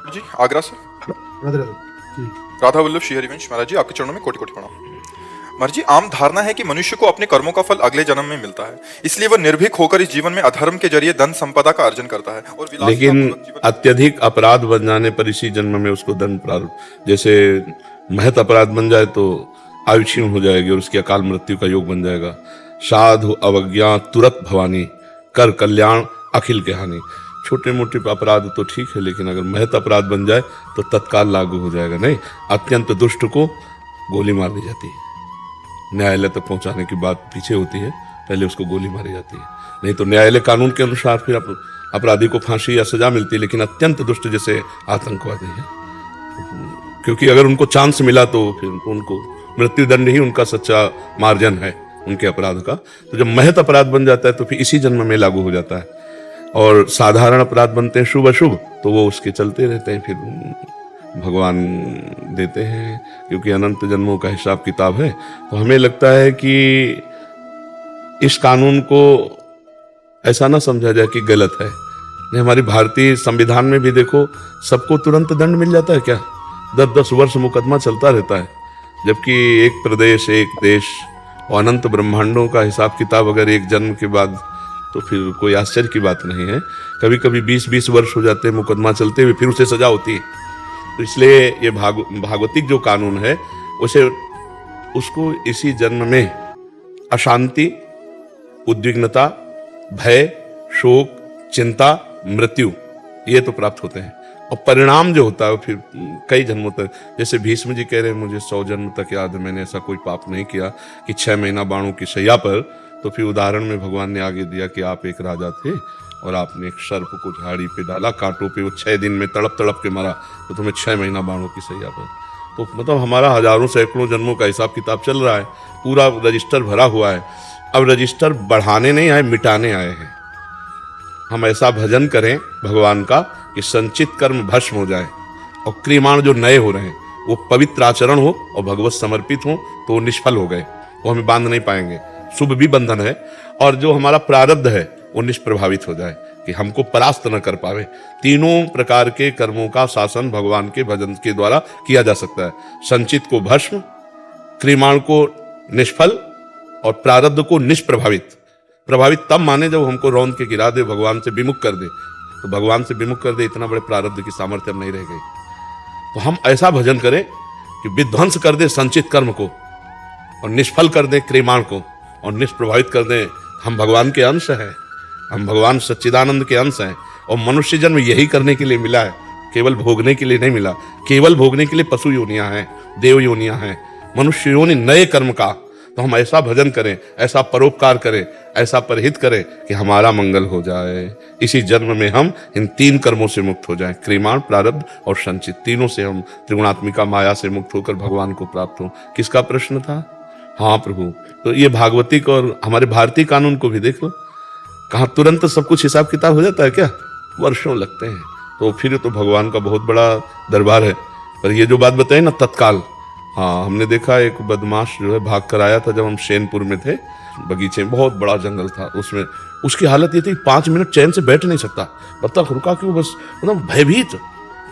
जी आगरा से राधे राधे जी। राधा वल्लभ श्री हरिवंश महाराज जी, आपके चरणों में कोटि कोटि प्रणाम। महाराज जी, आम धारणा है कि मनुष्य को अपने कर्मों का फल अगले जन्म में मिलता है, इसलिए वह निर्भीक होकर इस जीवन में अधर्म के जरिए धन संपदा का अर्जन करता है और लेकिन विलासितापूर्वक जीवन। अत्यधिक अपराध बन जाने पर इसी जन्म में उसको दंड प्राप्त, जैसे महत अपराध बन जाए तो आयु क्षीण हो जाएगी और उसकी अकाल मृत्यु का योग बन जाएगा। साधु अवज्ञा तुरत भवानी, कर कल्याण अखिल के हानि। छोटे मोटे अपराध तो ठीक है, लेकिन अगर महत अपराध बन जाए तो तत्काल लागू हो जाएगा। नहीं, अत्यंत दुष्ट को गोली मार दी जाती है, न्यायालय तक पहुंचाने की बात पीछे होती है, पहले उसको गोली मारी जाती है। नहीं तो न्यायालय कानून के अनुसार फिर अपराधी को फांसी या सजा मिलती है। लेकिन अत्यंत दुष्ट जैसे आतंकवादी है, क्योंकि अगर उनको चांस मिला तो फिर उनको मृत्युदंड ही उनका सच्चा मार्जन है उनके अपराध का। तो जब महत अपराध बन जाता है तो फिर इसी जन्म में लागू हो जाता है। और साधारण अपराध बनते हैं शुभ अशुभ, तो वो उसके चलते रहते हैं, फिर भगवान देते हैं, क्योंकि अनंत जन्मों का हिसाब किताब है। तो हमें लगता है कि इस कानून को ऐसा ना समझा जाए कि गलत है। नहीं, हमारी भारतीय संविधान में भी देखो, सबको तुरंत दंड मिल जाता है क्या? 10-10 वर्ष मुकदमा चलता रहता है, जबकि एक प्रदेश एक देश और अनंत ब्रह्मांडों का हिसाब किताब अगर एक जन्म के बाद, तो फिर कोई आश्चर्य की बात नहीं है। कभी कभी 20-20 वर्ष हो जाते हैं मुकदमा चलते हुए, फिर उसे सजा होती है। तो इसलिए ये भागवतिक जो कानून है उसे उसको इसी जन्म में अशांति, उद्विग्नता, भय, शोक, चिंता, मृत्यु, ये तो प्राप्त होते हैं। और परिणाम जो होता है वो फिर कई जन्मों तक, जैसे भीष्म जी कह रहे हैं मुझे 100 जन्म तक याद है, मैंने ऐसा कोई पाप नहीं किया कि 6 महीना बाणों की शैया पर। तो फिर उदाहरण में भगवान ने आगे दिया कि आप एक राजा थे और आपने एक सर्प को झाड़ी पे डाला, कांटों पे, वो 6 दिन में तड़प तड़प के मरा, तो तुम्हें 6 महीना बाणों की सैया पर। तो मतलब हमारा हजारों सैकड़ों जन्मों का हिसाब किताब चल रहा है, पूरा रजिस्टर भरा हुआ है। अब रजिस्टर बढ़ाने नहीं आए, मिटाने आए हैं। हम ऐसा भजन करें भगवान का कि संचित कर्म भस्म हो जाए और क्रियमाण जो नए हो रहे हैं वो पवित्र आचरण हो और भगवत समर्पित हो, तो वो निष्फल हो गए, वो हमें बांध नहीं पाएंगे। शुभ भी बंधन है, और जो हमारा प्रारब्ध है वो निष्प्रभावित हो जाए कि हमको परास्त न कर पावे। तीनों प्रकार के कर्मों का शासन भगवान के भजन के द्वारा किया जा सकता है। संचित को भस्म, क्रियमाण को निष्फल और प्रारब्ध को निष्प्रभावित। प्रभावित तब माने जब हमको रौंद के गिरा दे, भगवान से विमुख कर दे। तो भगवान से विमुख कर दे, इतना बड़े प्रारब्ध की सामर्थ्य नहीं रह गई। तो हम ऐसा भजन करें कि विध्वंस कर दे संचित कर्म को और निष्फल कर दे क्रियमाण को और निष्प्रभावित कर दे। हम भगवान के अंश हैं, हम भगवान सच्चिदानंद के अंश हैं, और मनुष्य जन्म यही करने के लिए मिला है, केवल भोगने के लिए नहीं मिला। केवल भोगने के लिए पशु योनियां हैं, देव योनियां हैं, मनुष्य योनि नए कर्म का। तो हम ऐसा भजन करें, ऐसा परोपकार करें, ऐसा परहित करें कि हमारा मंगल हो जाए। इसी जन्म में हम इन 3 कर्मों से मुक्त हो जाएं, क्रियमाण, प्रारब्ध और संचित। तीनों से हम त्रिगुणात्मिका माया से मुक्त होकर भगवान को प्राप्त हो। किसका प्रश्न था? हाँ प्रभु। तो ये भागवतिक और हमारे भारतीय कानून को भी देख लो, कहाँ तुरंत सब कुछ हिसाब किताब हो जाता है क्या? वर्षों लगते हैं। तो फिर तो भगवान का बहुत बड़ा दरबार है। पर ये जो बात बताई ना तत्काल, हाँ हमने देखा एक बदमाश जो है भाग कर आया था, जब हम शेनपुर में थे, बगीचे में बहुत बड़ा जंगल था, उसमें उसकी हालत ये थी 5 मिनट चैन से बैठ नहीं सकता, बत्ता रुका क्यों, बस मतलब भयभीत,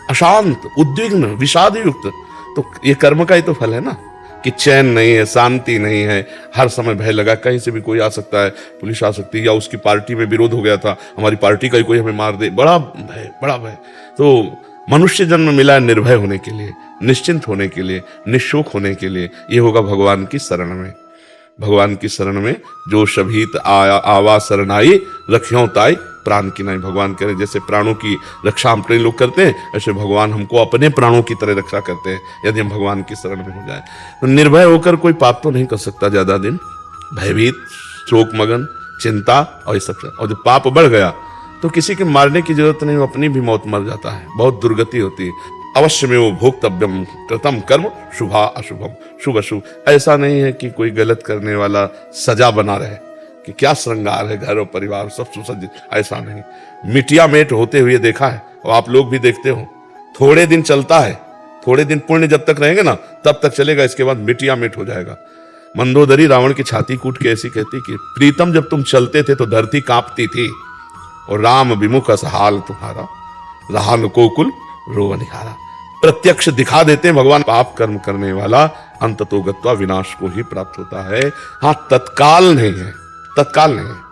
अशांत, उद्विग्न, विषाद युक्त। तो ये कर्म का ही तो फल है ना, कि चैन नहीं है, शांति नहीं है, हर समय भय लगा, कहीं से भी कोई आ सकता है, पुलिस आ सकती है, या उसकी पार्टी में विरोध हो गया था, हमारी पार्टी का ही कोई हमें मार दे, बड़ा भय, बड़ा भय। तो मनुष्य जन्म मिला है निर्भय होने के लिए, निश्चिंत होने के लिए, निशोक होने के लिए। ये होगा भगवान की शरण में। भगवान की शरण में जो शभीत आया आवा शरणाई, रखियों ताई प्राण की नहीं। भगवान कह रहे जैसे प्राणों की रक्षा हम अपने लोग करते हैं, ऐसे भगवान हमको अपने प्राणों की तरह रक्षा करते हैं यदि हम भगवान की शरण में हो जाए। तो निर्भय होकर कोई पाप तो नहीं कर सकता ज्यादा दिन, भयभीत, शोक मगन, चिंता और ये सब। और जो पाप बढ़ गया तो किसी के मारने की जरूरत नहीं, वो अपनी भी मौत मर जाता है, बहुत दुर्गति होती है। अवश्य में वो भोक्तव्यम कृतम कर्म शुभा अशुभम, शुभ अशुभ। ऐसा नहीं है कि कोई गलत करने वाला सजा बना रहे कि क्या श्रृंगार है घर और परिवार सब सुसज्जित, ऐसा नहीं। मिटिया मेट होते हुए देखा है, और आप लोग भी देखते हो, थोड़े दिन चलता है, थोड़े दिन पुण्य जब तक रहेंगे ना तब तक चलेगा, इसके बाद मिटिया मेट हो जाएगा। मंदोदरी रावण की छाती कूट के ऐसी कहती कि प्रीतम जब तुम चलते थे तो धरती कांपती थी, और राम विमुख असहाल तुम्हारा, रहा न कोकुल रो बनिहारा। प्रत्यक्ष दिखा देते हैं भगवान, पाप कर्म करने वाला अंततो गत्वा विनाश को ही प्राप्त होता है। हाँ, तत्काल नहीं है, तत्काल नहीं है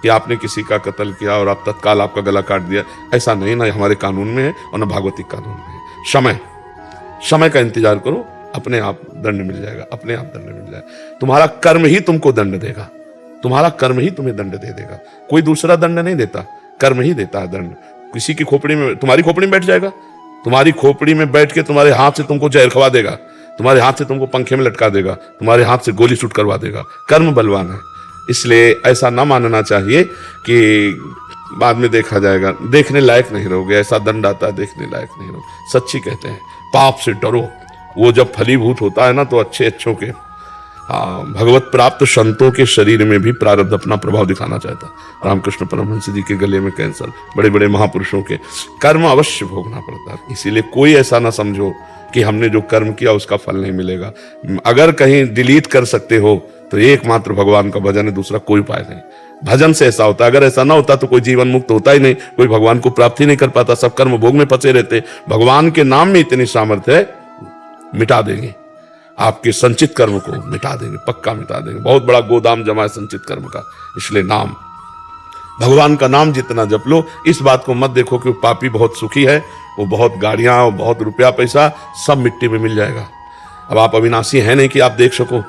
कि आपने किसी का कत्ल किया और आप तत्काल आपका गला काट दिया, ऐसा नहीं, ना हमारे कानून में है और ना भागवतिक कानून में है। समय का इंतजार करो, अपने आप दंड मिल जाएगा, अपने आप दंड मिल जाएगा। तुम्हारा कर्म ही तुमको दंड देगा, तुम्हारा कर्म ही तुम्हें दंड दे देगा, कोई दूसरा दंड नहीं देता, कर्म ही देता है दंड। किसी की खोपड़ी में, तुम्हारी खोपड़ी में बैठ जाएगा, तुम्हारी खोपड़ी में बैठ के तुम्हारे हाथ से तुमको जहर खवा देगा, तुम्हारे हाथ से तुमको पंखे में लटका देगा, तुम्हारे हाथ से गोली शूट करवा देगा। कर्म बलवान है, इसलिए ऐसा ना मानना चाहिए कि बाद में देखा जाएगा, देखने लायक नहीं रहोगे, ऐसा दंड आता है, देखने लायक नहीं रहोगे। सच्ची कहते हैं, पाप से डरो, वो जब फलीभूत होता है ना तो अच्छों के भगवत प्राप्त संतों के शरीर में भी प्रारब्ध अपना प्रभाव दिखाना चाहता। रामकृष्ण परमहंस जी के गले में कैंसर, बड़े बड़े महापुरुषों के कर्म अवश्य भोगना पड़ता है। इसीलिए कोई ऐसा ना समझो कि हमने जो कर्म किया उसका फल नहीं मिलेगा। अगर कहीं डिलीट कर सकते हो तो एकमात्र भगवान का भजन है, दूसरा कोई उपाय नहीं। भजन से ऐसा होता है, अगर ऐसा ना होता तो कोई जीवन मुक्त होता ही नहीं, कोई भगवान को प्राप्ति नहीं कर पाता, सब कर्म भोग में फंसे रहते। भगवान के नाम में इतनी सामर्थ्य है, मिटा देंगे आपके संचित कर्म को, मिटा देंगे, पक्का मिटा देंगे। बहुत बड़ा गोदाम जमा है संचित कर्म का। इसलिए नाम, भगवान का नाम जितना जप लो, इस बात को मत देखो कि वो पापी बहुत सुखी है, वो बहुत गाड़ियां और बहुत रुपया पैसा सब मिट्टी में मिल जाएगा। अब आप अविनाशी है नहीं कि आप देख सको,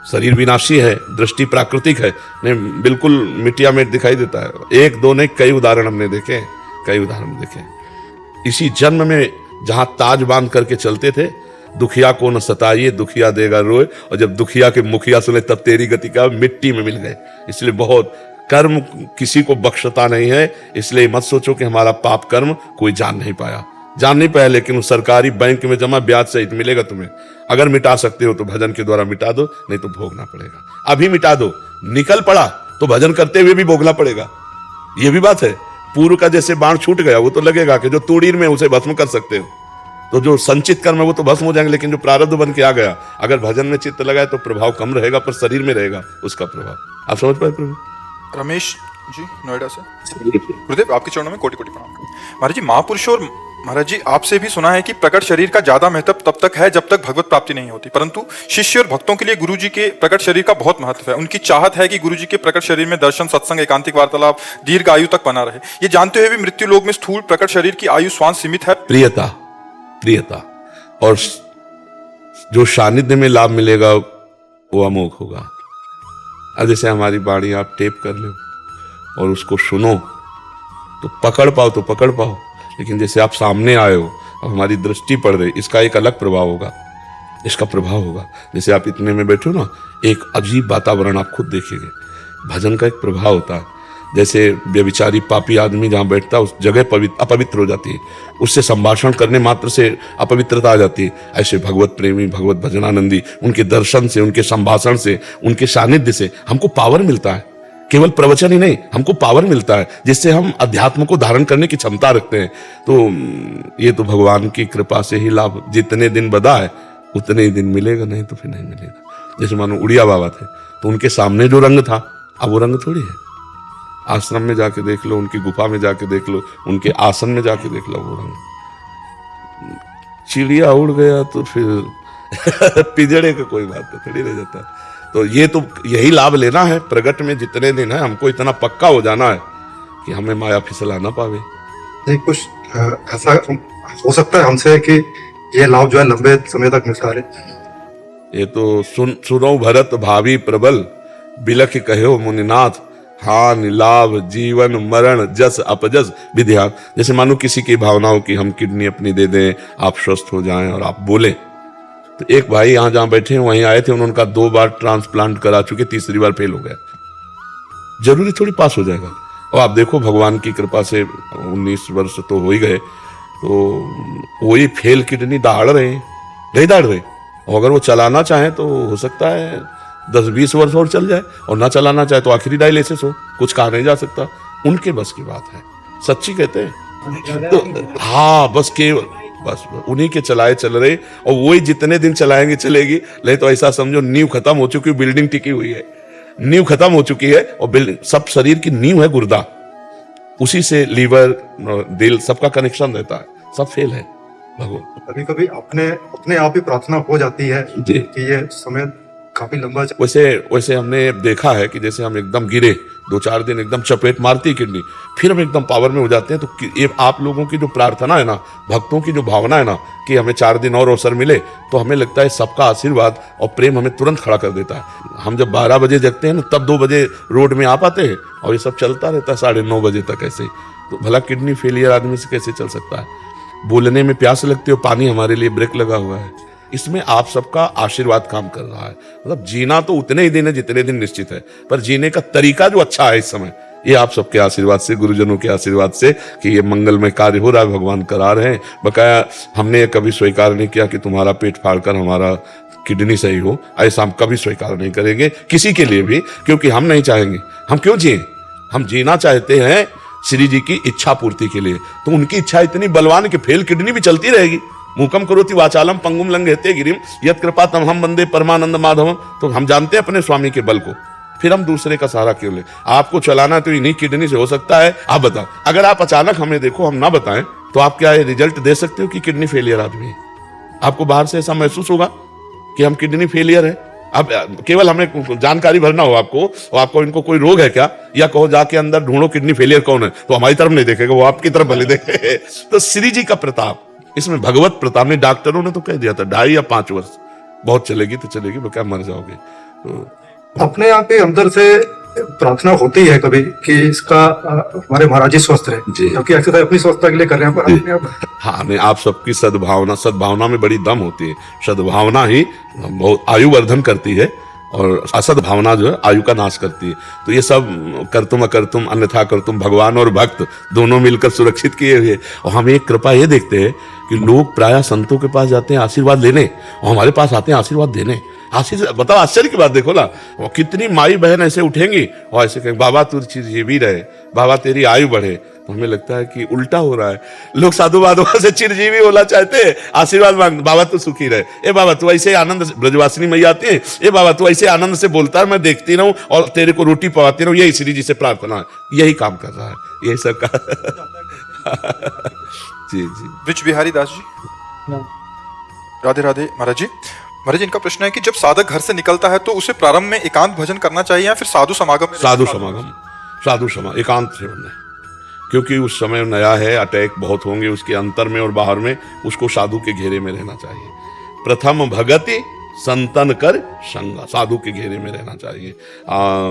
शरीर विनाशी है, दृष्टि प्राकृतिक है, नहीं बिल्कुल मिट्टिया में दिखाई देता है। एक दो नहीं, कई उदाहरण हमने देखे, कई उदाहरण देखे। इसी जन्म में जहां ताज बांध करके चलते थे, दुखिया को न सताइए दुखिया देगा रोए, और जब दुखिया के मुखिया सुने तब तेरी गति का, मिट्टी में मिल गए। इसलिए बहुत कर्म किसी को बख्शता नहीं है। इसलिए मत सोचो कि हमारा पाप कर्म कोई जान नहीं पाया, लेकिन उस सरकारी बैंक में जमा ब्याज सहित मिलेगा तुम्हें। अगर मिटा सकते हो तो भजन के द्वारा मिटा दो, नहीं तो भोगना पड़ेगा। अभी मिटा दो, निकल पड़ा तो भजन करते हुए भी भोगना पड़ेगा। यह भी बात है, पूर्व का जैसे बाण छूट गया, वो तो लगेगा कि जो तूड़ीर में उसे भस्म कर सकते हो, तो जो संचित कर्म है वो तो भस्म हो जाएंगे, लेकिन जो प्रारब्ध बन के आ गया, अगर भजन में चित्त लगाए तो प्रभाव कम रहेगा, पर शरीर में रहेगा उसका प्रभाव। आप समझ पाए प्रभु? रमेश जी, नोएडा से। गुरुदेव, आपके चरणों में कोटि कोटि प्रणाम। महाराज जी, महापुरुषों और महाराज जी, आपसे भी सुना है कि प्रकट शरीर का ज्यादा महत्व तब तक है जब तक भगवत प्राप्ति नहीं होती, परंतु शिष्य और भक्तों के लिए गुरु जी के प्रकट शरीर का बहुत महत्व है। उनकी चाहत है कि गुरु जी के प्रकट शरीर में दर्शन, सत्संग, एकांतिक वार्तालाप दीर्घ आयु तक बना रहे। ये जानते हुए भी मृत्यु लोक में स्थूल प्रकट शरीर की आयु श्वास सीमित है। प्रियता और जो सानिध्य में लाभ मिलेगा वो अमोघ होगा। अब जैसे हमारी बाणी आप टेप कर लो और उसको सुनो तो पकड़ पाओ, लेकिन जैसे आप सामने आए हो, अब हमारी दृष्टि पड़ रही, इसका एक अलग प्रभाव होगा, इसका प्रभाव होगा। जैसे आप इतने में बैठे हो ना, एक अजीब वातावरण आप खुद देखेंगे। भजन का एक प्रभाव होता है। जैसे व्यभिचारी पापी आदमी जहां बैठता है उस जगह अपवित्र हो जाती है, उससे संभाषण करने मात्र से अपवित्रता आ जाती है। ऐसे भगवत प्रेमी, भगवत भजनानंदी, उनके दर्शन से, उनके संभाषण से, उनके सानिध्य से हमको पावर मिलता है। केवल प्रवचन ही नहीं, हमको पावर मिलता है जिससे हम अध्यात्म को धारण करने की क्षमता रखते हैं। तो ये तो भगवान की कृपा से ही लाभ, जितने दिन बदा है उतने ही दिन मिलेगा, नहीं तो फिर नहीं मिलेगा। जैसे मानो उड़िया बाबा थे, तो उनके सामने जो रंग था अब वो रंग थोड़ी है। आश्रम में जाके देख लो, उनकी गुफा में जाके देख लो, उनके आसन में जाके देख लो, वो रंग। चिड़िया उड़ गया तो फिर पिजड़े का कोई बात तो थोड़ी रह जाता। तो ये तो यही लाभ लेना है प्रगट में जितने दिन है, हमको इतना पक्का हो जाना है कि हमें माया फिसला ना पावे। नहीं, कुछ ऐसा हो सकता है हमसे कि ये लाभ जो है लंबे समय तक मिलता रहे। ये तो सुनो भरत भावी प्रबल, बिलख कहो मुनिनाथ, हानि लाभ जीवन मरण जस अपजस विध्यान। जैसे मानो किसी की भावनाओं की हम किडनी अपनी दे दें, आप स्वस्थ हो जाएं और आप बोले। तो एक भाई यहां जहां बैठे हैं वहीं आए थे, उनका 2 बार ट्रांसप्लांट करा चुके, तीसरी बार फेल हो गया। जरूरी थोड़ी पास हो जाएगा। और आप देखो भगवान की कृपा से 19 वर्ष तो हो ही गए, तो वही फेल किडनी दाड़ रहे, और अगर वो चलाना चाहें तो हो सकता है 10-20 वर्ष और चल जाए, और ना चलाना चाहे तो आखिरी डायलिसिस हो, कुछ कहा नहीं जा सकता। उनके बस की बात है, सच्ची कहते हैं। तो हाँ, बस उन्हीं के चलाए चल रहे, और वही जितने दिन चलाएंगे चलेगी। नहीं तो ऐसा समझो नींव खत्म हो चुकी, बिल्डिंग टिकी हुई है, नींव खत्म हो चुकी है, और बिल्डिंग सब शरीर की नींव है गुर्दा, उसी से लीवर, दिल सबका कनेक्शन रहता है। सब फेल है भगवान। कभी कभी अपने अपने आप ही प्रार्थना हो जाती है जी। कि ये समय काफी लंबा वैसे हमने देखा है कि जैसे हम एकदम गिरे 2-4 दिन एकदम चपेट मारती किडनी, फिर हम एकदम पावर में हो जाते हैं। तो ये आप लोगों की जो प्रार्थना है ना, भक्तों की जो भावना है ना कि हमें 4 दिन और अवसर मिले, तो हमें लगता है सबका आशीर्वाद और प्रेम हमें तुरंत खड़ा कर देता है। हम जब 12 बजे जगते हैं ना, तब 2 बजे रोड में आ पाते हैं और ये सब चलता रहता है 9:30 बजे तक ऐसे ही। तो भला किडनी फेलियर आदमी से कैसे चल सकता है? बोलने में प्यास लगती है, पानी हमारे लिए ब्रेक लगा हुआ है। इसमें आप सबका आशीर्वाद काम कर रहा है। मतलब जीना तो उतने ही दिन है जितने दिन निश्चित है, पर जीने का तरीका जो अच्छा है इस समय, ये आप सबके आशीर्वाद से, गुरुजनों के आशीर्वाद से कि ये मंगलमय कार्य हो रहा है, भगवान करा रहे हैं। बकाया हमने कभी स्वीकार नहीं किया कि तुम्हारा पेट फाड़कर हमारा किडनी सही हो, ऐसा हम कभी स्वीकार नहीं करेंगे किसी के लिए भी, क्योंकि हम नहीं चाहेंगे। हम क्यों जिए? हम जीना चाहते हैं श्री जी की इच्छा पूर्ति के लिए। तो उनकी इच्छा इतनी बलवान कि फेल किडनी भी चलती रहेगी। मूकम करोति वाचालम पंगुम लंघयते गिरिम यत् कृपा तमहम वंदे परमानंद माधवम। तो हम जानते हैं अपने स्वामी के बल को, फिर हम दूसरे का सहारा क्यों ले? आपको चलाना तो इन्हीं किडनी से हो सकता है। आप बताओ, अगर आप अचानक हमें देखो, हम ना बताएं, तो आप क्या ये रिजल्ट दे सकते हो कि किडनी फेलियर आदमी है? आपको बाहर से ऐसा महसूस होगा कि हम किडनी फेलियर है? अब केवल हमें जानकारी भरना हो आपको, और आपको इनको कोई रोग है क्या, या कहो जाके अंदर ढूंढो किडनी फेलियर कौन है, तो हमारी तरफ नहीं देखेगा, वो आपकी तरफ भले देखे। तो श्री जी का प्रताप, इसमें भगवत प्रताप ने, डॉक्टरों ने तो कह दिया था 2.5 या 5 वर्ष बहुत चलेगी तो चलेगी, क्या मर जाओगे। तो अपने आप ही अंदर से प्रार्थना होती है कभी कि इसका हमारे महाराज जी स्वस्थ रहे, क्योंकि एक्सरसाइज अपनी स्वस्थता के लिए कर रहे हैं, पर अपने आप। हाँ, नहीं, आप सबकी सद्भावना में बड़ी दम होती है। सद्भावना ही बहुत आयु वर्धन करती है, और असद भावना जो है आयु का नाश करती है। तो ये सब करतुम अकर्तुम अन्यथा करतुम, भगवान और भक्त दोनों मिलकर सुरक्षित किए हुए। और हम एक कृपा ये देखते हैं कि लोग प्रायः संतों के पास जाते हैं आशीर्वाद लेने, और हमारे पास आते हैं आशीर्वाद देने। बताओ, आश्चर्य की बात देखो ना, वो कितनी माई बहन ऐसे उठेंगी और ऐसे कहेंगे बाबा तू चिरजीवी रहे, बाबा तेरी आयु बढ़े। तो हमें लगता है कि उल्टा हो रहा है। लोग साधु बाधुआ से चिरजीवी होना चाहते हैं, आशीर्वाद मांग, बाबा तू सुखी रहे, ए बाबा तू ऐसे आनंद से, ब्रजवासिनी मैया आती है, ए बाबा तू ऐसे आनंद से बोलता है, मैं देखती रहूं और तेरे को रोटी पवाती रहूं। यही श्री जी से प्रार्थना है, यही काम कर रहा है, यही सब का। जी जी। ब्रिज बिहारी दास जी, राधे राधे महाराज जी। महाराज जी, इनका प्रश्न है कि जब साधक घर से निकलता है तो उसे प्रारंभ में एकांत भजन करना चाहिए या फिर साधु समागम में? साधु समागम एकांत से बनना है, क्योंकि उस समय नया है, अटैक बहुत होंगे उसके अंतर में और बाहर में, उसको साधु के घेरे में रहना चाहिए। प्रथम भगति संतन कर संगा, साधु के घेरे में रहना चाहिए।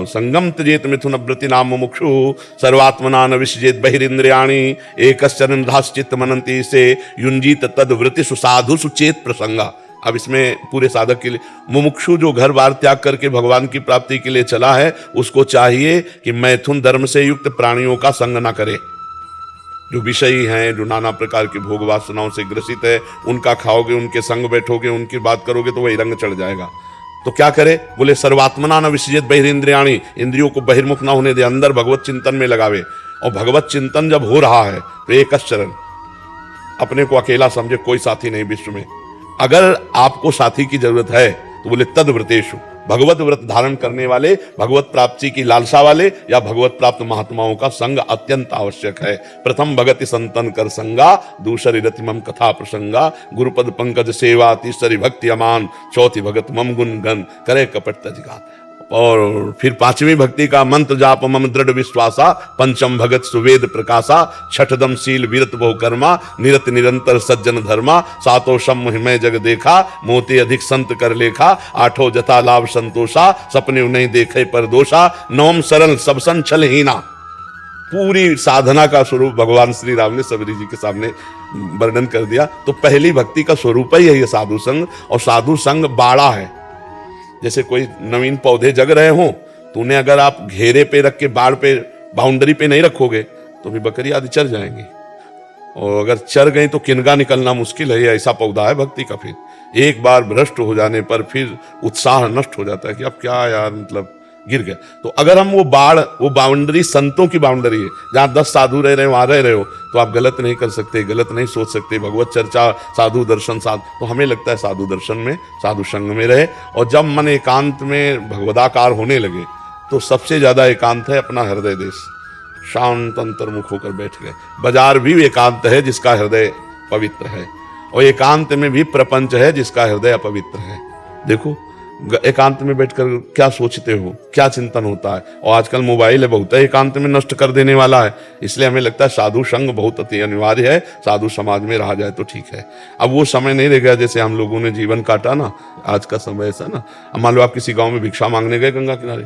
संगम त्यजेत मिथुन व्रति नाम मुमुक्षु सर्वात्मना न विसजेत बहिरिंद्रियाणि एकश्चरण धाश्चित्त मनंती से युंजीत तद व्रति सुसाधु सुचेत प्रसंगा। अब इसमें पूरे साधक के लिए, मुमुक्षु जो घर बार त्याग करके भगवान की प्राप्ति के लिए चला है, उसको चाहिए कि मैथुन धर्म से युक्त प्राणियों का संग ना करे। जो विषयी हैं, जो नाना प्रकार की भोग वासनाओं से ग्रसित है, उनका खाओगे, उनके संग बैठोगे, उनकी बात करोगे तो वही रंग चढ़ जाएगा। तो क्या करे? बोले सर्वात्मना न विसर्जित बहिरिंद्रियाणि, इंद्रियों को बहिर्मुख ना होने दे, अंदर भगवत चिंतन में लगावे। और भगवत चिंतन जब हो रहा है तो एक शरण, अपने को अकेला समझे, कोई साथी नहीं विश्व में। अगर आपको साथी की जरूरत है तो बोले तद व्रतेषु, भगवत व्रत धारण करने वाले, भगवत प्राप्ति की लालसा वाले या भगवत प्राप्त महात्माओं का संग अत्यंत आवश्यक है। प्रथम भगति संतन कर संगा, दूसरी रति मम कथा प्रसंगा, गुरुपद पंकज सेवा, तीसरी भक्ति अमान, चौथी भगत मम गुण गन, करे कपट तजगा। और फिर 5वीं भक्ति का मंत्र जाप मम दृढ़ विश्वासा, पंचम भगत सुवेद प्रकाशा, छठदम शील वीरत बहु कर्मा, निरत निरंतर सज्जन धर्मा, सातों शम हिमय जग देखा, मोते अधिक संत कर लेखा, आठों जथा लाभ संतोषा, सपने नहीं देखे पर दोषा, नवम सरल सब संचल हीना। पूरी साधना का स्वरूप भगवान श्री राम ने सबरी जी के सामने वर्णन कर दिया। तो पहली भक्ति का स्वरूप ही है ये साधु संग, और साधु संग बाड़ा है। जैसे कोई नवीन पौधे जग रहे हों, तो उन्हें अगर आप घेरे पे रख के, बाड़ पे, बाउंड्री पे नहीं रखोगे तो भी बकरी आदि चर जाएंगी, और अगर चर गई तो किनगा निकलना मुश्किल है। ऐसा पौधा है भक्ति का। फिर एक बार भ्रष्ट हो जाने पर फिर उत्साह नष्ट हो जाता है कि अब क्या यार, मतलब गिर गया। तो अगर हम वो बाउंड्री संतों की बाउंड्री है, जहां 10 साधु रह रहे हो, वहां रह रहे हो, तो आप गलत नहीं कर सकते, गलत नहीं सोच सकते। भगवत चर्चा, साधु दर्शन, तो हमें लगता है साधु दर्शन में, साधु संग में रहे। और जब मन एकांत में भगवदाकार होने लगे तो सबसे ज्यादा एकांत है अपना हृदय देश। शांत अंतर्मुख होकर बैठ गए। बाजार भी एकांत है जिसका हृदय पवित्र है, और एकांत में भी प्रपंच है जिसका हृदय अपवित्र है। देखो एकांत में बैठकर क्या सोचते हो, क्या चिंतन होता है। और आजकल मोबाइल है बहुत है एकांत में नष्ट कर देने वाला है, इसलिए हमें लगता है साधु संग बहुत अति अनिवार्य है, साधु समाज में रहा जाए तो ठीक है। अब वो समय नहीं रह गया जैसे हम लोगों ने जीवन काटा ना, आज का समय ऐसा ना। अब मान लो आप किसी गाँव में भिक्षा मांगने गए गंगा किनारे,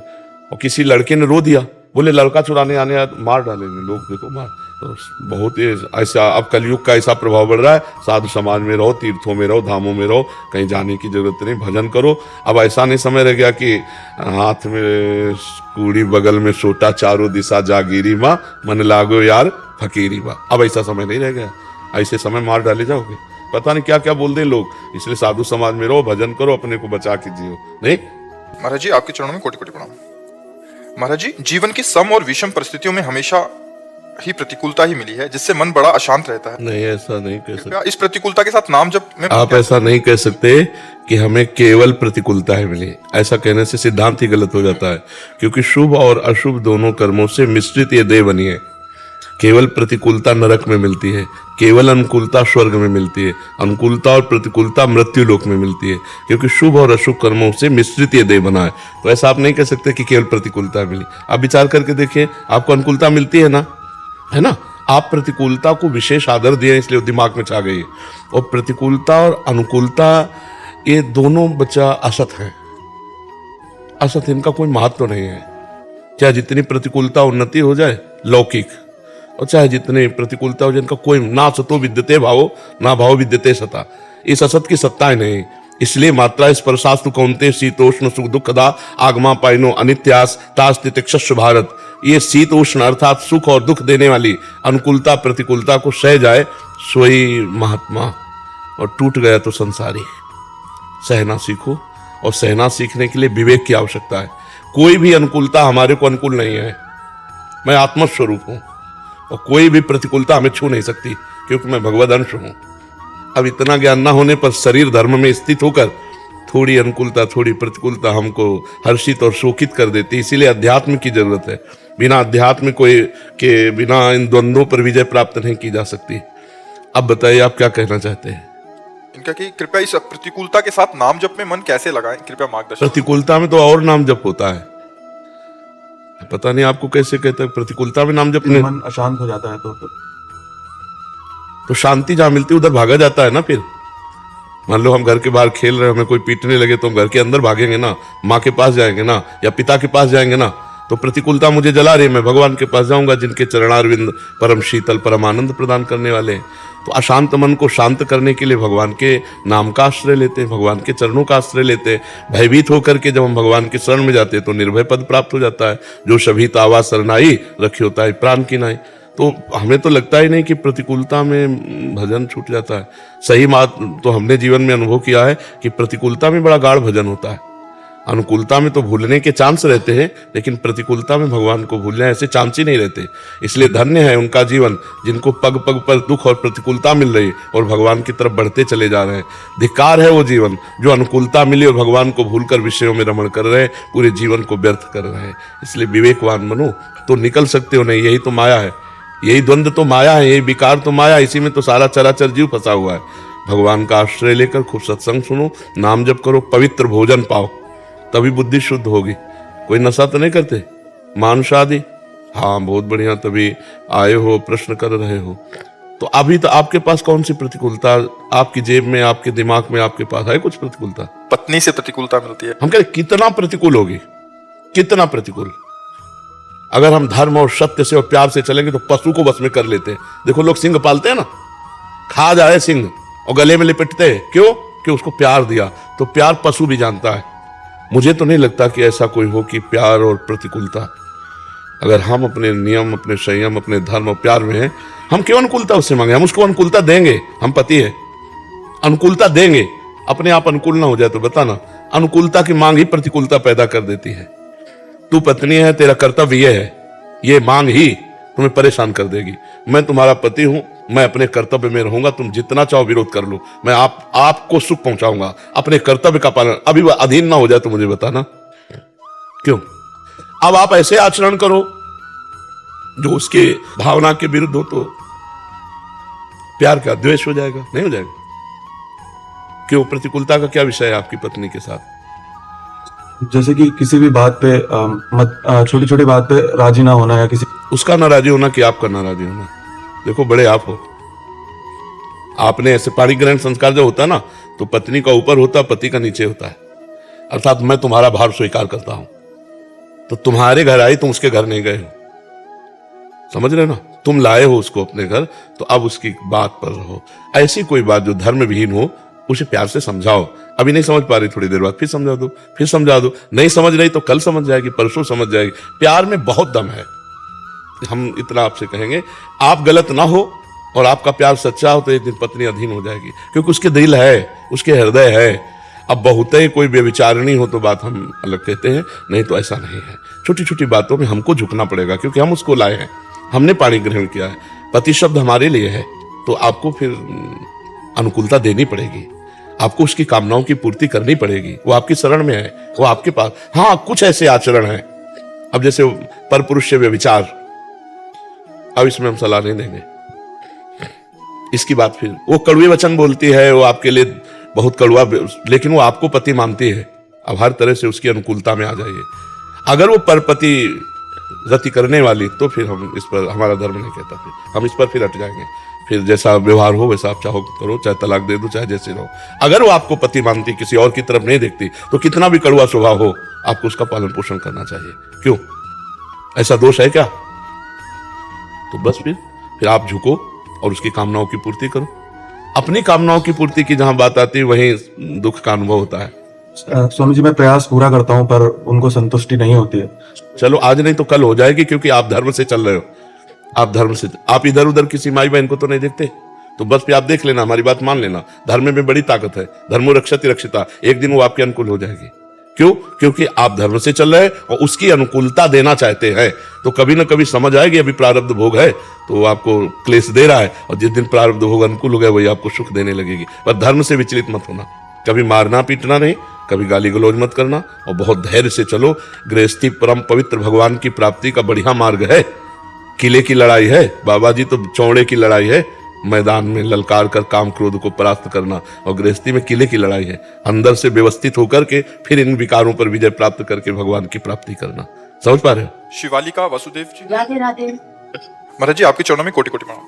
और किसी लड़के ने रो दिया, बोले लड़का चुराने आने आया, मार डालेंगे लोग, देखो मार। तो बहुत ही ऐसा अब कलयुग का ऐसा प्रभाव बढ़ रहा है, साधु समाज में रहो, तीर्थों में रहो, धामों में रहो, कहीं जाने की जरूरत नहीं, भजन करो। अब ऐसा नहीं समय रह गया कि हाथ में कूड़ी बगल में सोटा, चारों दिशा जागीरी माँ, मन लागो यार फकीरी माँ। अब ऐसा समय नहीं रह गया, ऐसे समय मार डाले जाओगे, पता नहीं क्या क्या बोल दें लोग। इसलिए साधु समाज में रहो, भजन करो, अपने को बचा के जियो। नहीं महाराज जी आपके चरणों में कोटि कोटि प्रणाम। महाराज जी जीवन की सम और विषम परिस्थितियों में हमेशा ही प्रतिकूलता ही मिली है, जिससे मन बड़ा अशांत रहता है। नहीं, ऐसा नहीं कह सकते। कृपया इस प्रतिकूलता के साथ नाम जप में आप ऐसा नहीं कह सकते कि हमें केवल प्रतिकूलता ही मिली। ऐसा कहने से सिद्धांत ही गलत हो जाता है, क्योंकि शुभ और अशुभ दोनों कर्मों से मिश्रित ये देह बनी है। केवल प्रतिकूलता नरक में मिलती है, केवल अनुकूलता स्वर्ग में मिलती है, अनुकूलता और प्रतिकूलता मृत्यु लोक में मिलती है, क्योंकि शुभ और अशुभ कर्मों से मिश्रित ये देह बना है। तो ऐसा आप नहीं कह सकते कि केवल प्रतिकूलता मिली। आप विचार करके देखिए, आपको अनुकूलता मिलती है ना, है ना। आप प्रतिकूलता को विशेष आदर दिए इसलिए दिमाग में छा गई। और प्रतिकूलता और अनुकूलता ये दोनों बच्चा असत है, असत, इनका कोई महत्व नहीं है। चाहे जितनी प्रतिकूलता उन्नति हो जाए लौकिक, और चाहे जितनी प्रतिकूलता हो जाए, इनका कोई ना सतो विद्यते भावो ना भाव विद्यते सता, इस असत की सत्ता ही नहीं। इसलिए मात्रा स्पर्शास्तु कौन्ते शीतोष्ण सुख दुखदा आगमा पाइनो अनित्यास तास तितिक्षस्व भारत। ये शीत उष्ण अर्थात सुख और दुख देने वाली अनुकूलता प्रतिकूलता को सह जाए सोई महात्मा, और टूट गया तो संसारी। सहना सीखो, और सहना सीखने के लिए विवेक की आवश्यकता है। कोई भी अनुकूलता हमारे को अनुकूल नहीं है, मैं आत्मस्वरूप हूं, और कोई भी प्रतिकूलता हमें छू नहीं सकती, क्योंकि मैं भगवद अंश हूं। अब इतना ज्ञान न होने पर शरीर धर्म में स्थित होकर थोड़ी अनुकूलता थोड़ी प्रतिकूलता हमको हर्षित और शोकित कर देती। इसीलिए अध्यात्म की जरूरत है। बिना अध्यात्म के बिना इन द्वंद्वों पर विजय प्राप्त नहीं की जा सकती। अब बताइए आप क्या कहना चाहते हैं। इनका कि कृपया इस प्रतिकूलता के साथ नाम जप में मन कैसे लगाएं, कृपया मार्गदर्शन। प्रतिकूलता में तो और नाम जप होता है, पता नहीं आपको कैसे कहते हैं। प्रतिकूलता में नाम जप में मन अशांत हो जाता है तो शांति जहां मिलती है उधर भागा जाता है ना। फिर मान लो हम घर के बाहर खेल रहे हैं, हमें कोई पीटने लगे तो हम घर के अंदर भागेंगे ना, माँ के पास जाएंगे ना, या पिता के पास जाएंगे ना। तो प्रतिकूलता मुझे जला रही है, मैं भगवान के पास जाऊंगा जिनके चरणारविंद परम शीतल परम आनंद प्रदान करने वाले हैं। तो अशांत मन को शांत करने के लिए भगवान के नाम का आश्रय लेते हैं, भगवान के चरणों का आश्रय लेते हैं। भयभीत होकर के जब हम भगवान के शरण में जाते हैं तो निर्भय पद प्राप्त हो जाता है। जो सभी तावा शरणाई रखी होता है प्राण की नाई। तो हमें तो लगता ही नहीं कि प्रतिकूलता में भजन छूट जाता है। सही बात तो हमने जीवन में अनुभव किया है कि प्रतिकूलता में बड़ा गाढ़ भजन होता है। अनुकूलता में तो भूलने के चांस रहते हैं, लेकिन प्रतिकूलता में भगवान को भूलने ऐसे चांस ही नहीं रहते। इसलिए धन्य है उनका जीवन जिनको पग पग पर दुख और प्रतिकूलता मिल रही और भगवान की तरफ बढ़ते चले जा रहे हैं। धिक्कार है वो जीवन जो अनुकूलता मिली और भगवान को भूलकर विषयों में रमण कर रहे हैं, पूरे जीवन को व्यर्थ कर रहे हैं। इसलिए विवेकवान बनो तो निकल सकते हो नहीं। यही तो माया है, यही द्वंद्व तो माया है, यही विकार तो माया, इसी में तो सारा चराचर जीव फंसा हुआ है। भगवान का आश्रय लेकर खूब सत्संग सुनो, नाम जप करो, पवित्र भोजन पाओ, तभी बुद्धि शुद्ध होगी। कोई नशा तो नहीं करते, मांस आदि? हाँ बहुत बढ़िया, तभी आए हो, प्रश्न कर रहे हो। तो अभी तो आपके पास कौन सी प्रतिकूलता? आपकी जेब में, आपके दिमाग में, आपके पास है कुछ प्रतिकूलता? पत्नी से प्रतिकूलता मिलती है। हम कह रहे कितना प्रतिकूल होगी, कितना प्रतिकूल। अगर हम धर्म और सत्य से और प्यार से चलेंगे तो पशु को बस में कर लेते हैं। देखो लोग सिंह पालते हैं ना, खा जाए सिंह और गले में लिपटते हैं, क्यों? कि उसको प्यार दिया। तो प्यार पशु भी जानता है। मुझे तो नहीं लगता कि ऐसा कोई हो कि प्यार और प्रतिकूलता। अगर हम अपने नियम, अपने संयम, अपने धर्म और प्यार में हैं, हम क्यों अनुकूलता उससे मांगे? हम उसको अनुकूलता देंगे, हम पति है, अनुकूलता देंगे। अपने आप अनुकूल ना हो जाए तो बताना, अनुकूलता की मांग ही प्रतिकूलता पैदा कर देती है। तू पत्नी है, तेरा कर्तव्य यह है, ये मांग ही तुम्हें परेशान कर देगी। मैं तुम्हारा पति हूं, मैं अपने कर्तव्य में रहूंगा, तुम जितना चाहो विरोध कर लो, मैं आपको सुख पहुंचाऊंगा। अपने कर्तव्य का पालन, अभी वह अधीन ना हो जाए तो मुझे बताना क्यों। अब आप ऐसे आचरण करो जो उसके भावना के विरुद्ध हो, तो प्यार क्या द्वेष हो जाएगा? नहीं हो जाएगा। क्यों? प्रतिकूलता का क्या विषय है आपकी पत्नी के साथ? जैसे कि किसी भी बात पे छोटी छोटी बात पे राजी ना होना या किसी उसका नाराजी होना कि आपका नाराजी होना? देखो, बड़े आप हो, आपने ऐसे पाणी ग्रहण संस्कार जो होता है ना, तो पत्नी का ऊपर होता है, पति का नीचे होता है। अर्थात मैं तुम्हारा भार स्वीकार करता हूं, तो तुम्हारे घर आई, तुम उसके घर नहीं गए हो, समझ रहे हो ना? तुम लाए हो उसको अपने घर, तो अब उसकी बात पर रहो। ऐसी कोई बात जो धर्म विहीन हो, उसे प्यार से समझाओ। अभी नहीं समझ पा रही, थोड़ी देर बाद फिर समझा दो, फिर समझा दो। नहीं समझ रही तो कल समझ जाएगी, परसों समझ जाएगी। प्यार में बहुत दम है। हम इतना आपसे कहेंगे, आप गलत ना हो और आपका प्यार सच्चा हो, तो एक दिन पत्नी अधीन हो जाएगी, क्योंकि उसके दिल है, उसके हृदय है। अब बहुत ही कोई व्यभिचारिणी हो तो बात हम अलग कहते हैं, नहीं तो ऐसा नहीं है। छोटी छोटी बातों में हमको झुकना पड़ेगा, क्योंकि हम उसको लाए हैं, हमने पाणी ग्रहण किया है। पति शब्द हमारे लिए है, तो आपको फिर अनुकूलता देनी पड़ेगी, आपको उसकी कामनाओं की पूर्ति करनी पड़ेगी। वो आपकी शरण में है, वो आपके पास। हाँ, कुछ ऐसे आचरण है, अब जैसे पर पुरुष से व्यभिचार, अब इसमें हम सलाह नहीं देंगे। इसकी बात फिर वो कड़वे वचन बोलती है, वो आपके लिए बहुत कड़वा, लेकिन वो आपको पति मानती है। अब हर तरह से उसकी अनुकूलता में आ जाइए। अगर वो परपति रति करने वाली, तो फिर हम इस पर, हमारा धर्म नहीं कहता, फिर हम इस पर फिर हट जाएंगे। फिर जैसा व्यवहार हो वैसा आप चाहो करो, चाहे तलाक दे दो, चाहे जैसे रहो। अगर वो आपको पति मानती, किसी और की तरफ नहीं देखती, तो कितना भी कड़वा स्वभाव हो, आपको उसका पालन पोषण करना चाहिए। क्यों? ऐसा दोष है क्या? तो बस फिर आप झुको और उसकी कामनाओं की पूर्ति करो। अपनी कामनाओं की पूर्ति की जहां बात आती है, वहीं दुख का अनुभव होता है। स्वामी जी, मैं प्रयास पूरा करता हूँ पर उनको संतुष्टि नहीं होती है। चलो, आज नहीं तो कल हो जाएगी, क्योंकि आप धर्म से चल रहे हो। आप धर्म से, आप इधर उधर किसी माई बहन को तो नहीं देखते, तो बस फिर आप देख लेना, हमारी बात मान लेना। धर्म में बड़ी ताकत है, धर्मो रक्षति रक्षिता। एक दिन वो आपके अनुकूल हो जाएगी। क्यों? क्योंकि आप धर्म से चल रहे हैं और उसकी अनुकूलता देना चाहते हैं। तो कभी ना कभी समझ आएगी, अभी प्रारब्ध भोग है तो वो आपको क्लेश दे रहा है, और जिस दिन प्रारब्ध भोग अनुकूल हो गया, वही आपको सुख देने लगेगी। पर धर्म से विचलित मत होना, कभी मारना पीटना नहीं, कभी गाली गलौज मत करना, और बहुत धैर्य से चलो। गृहस्थी परम पवित्र भगवान की प्राप्ति का बढ़िया मार्ग है। किले की लड़ाई है, बाबा जी तो चौड़े की लड़ाई है, मैदान में ललकार कर काम क्रोध को परास्त करना, और गृहस्थी में किले की लड़ाई है, अंदर से व्यवस्थित होकर के फिर इन विकारों पर विजय प्राप्त करके भगवान की प्राप्ति करना। समझ पा रहे हो? शिवालिका वासुदेव जी, राधे राधे। महाराज जी, आपके चरणों में कोटि कोटि प्रणाम।